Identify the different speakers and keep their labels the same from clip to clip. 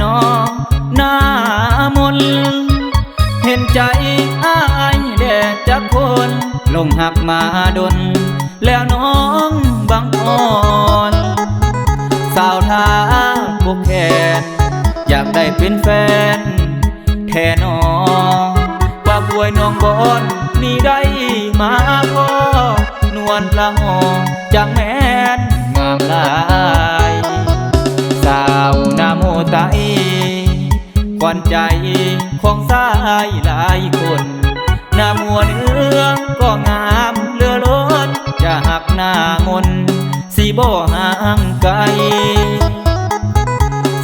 Speaker 1: นอหน้ามนเห็นใจอ้ายแด่จักคนลงหักมาดนแล้วน้องบังอ่อนสาวท่าพวกแขนอยากได้เป็นแฟนแท่นอว่าป่วยน้องบอนนี่ได้มาพอนวลละหอจังแม่นงามหลายสาวนาโมไตขวัญใจของสายหลายคนหน้ามัวเนื้อก็งามเลือล้นจะหักหน้ามนสีบ่ห่างไกล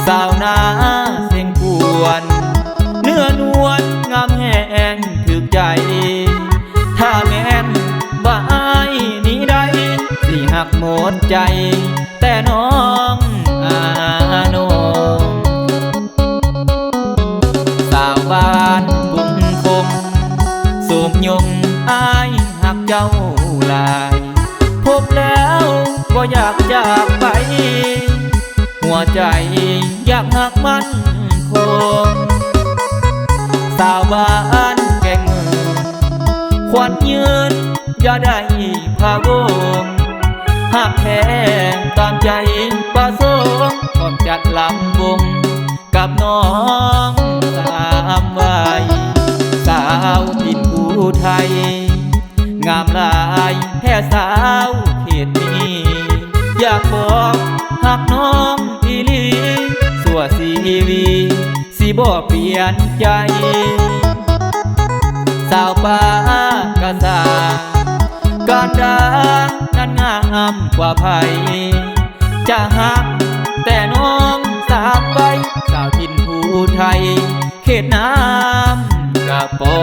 Speaker 1: สาวนาเสียงกวนเนื้อนวลงามแห้งถึกใจถ้าแม่นบ่อายนี้ได้สิหักหมดใจแต่น้องโนสาวบ้านบุงคมสูบยงอายหักเจ้าลายพบแล้วก็อยากจากไปหัวใจอยากหักมันคงสาวบ้านแก่งมือควันยืนอย่าได้พะวงหักแท้ตามใจประสงค์พร้อมจัดลำวงกับน้องสามวัยสาวถิ่นผู้ไทยงามหลายแท้สาวเขตนี้อยากบอกหักน้องอีหลีสัวสีวีสิบ่เปลี่ยนใจสาวป่ากะสาการดานั้นงามกว่าไผจะหักแต่น้องสามใบสาวถิ่นผู้ไทยเขตน้ำกระปอ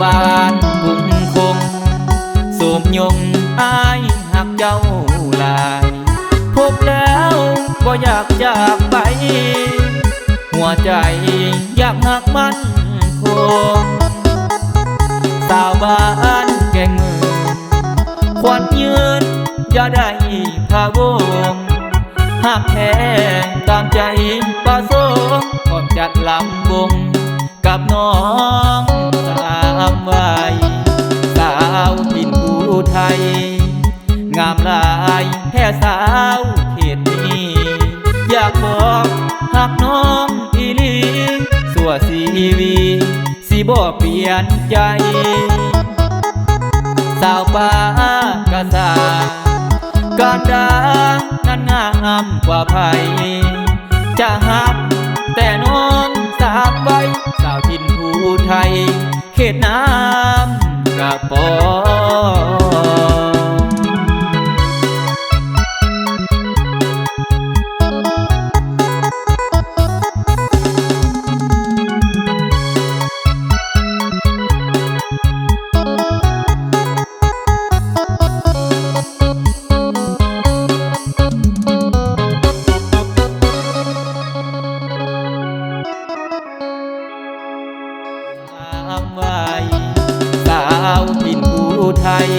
Speaker 1: บ้านบุงคงสูบยงอายหักเจ้าลายพบแล้วก็อยากจากไปหัวใจอยากหักมันคงสาวบ้านแก่งมือควันยืนอย่าได้พะวงหักแท้ตามใจประสงค์พร้อมจัดลำวงกับน้องสามวัยสาวถิ่นผู้ไทยงามหลายแท้สาวเขตนี้อยากบอกหักน้องอีหลีสัวสีวีสิบ่เปลี่ยนใจสาวป่ากะสาการดานั้นงามกว่าไผจะหักแต่น้องสามใบสาวถิ่นผู้ไทยเขตน้ำกระปอสาวถิ่นผู้ไทย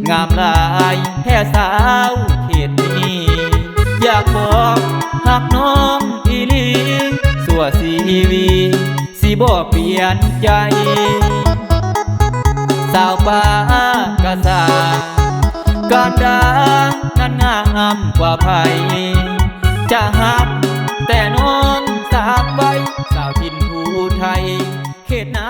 Speaker 1: งามหลายแท้สาวเขตนี้อยากบอกหักน้องอีหลีสัวสีวีสิบ่เปลี่ยนใจสาวป่ากะสาการดานั้นงามกว่าไผ จะหักแต่น้องสากไว้สาวทินภูไทยเขตนา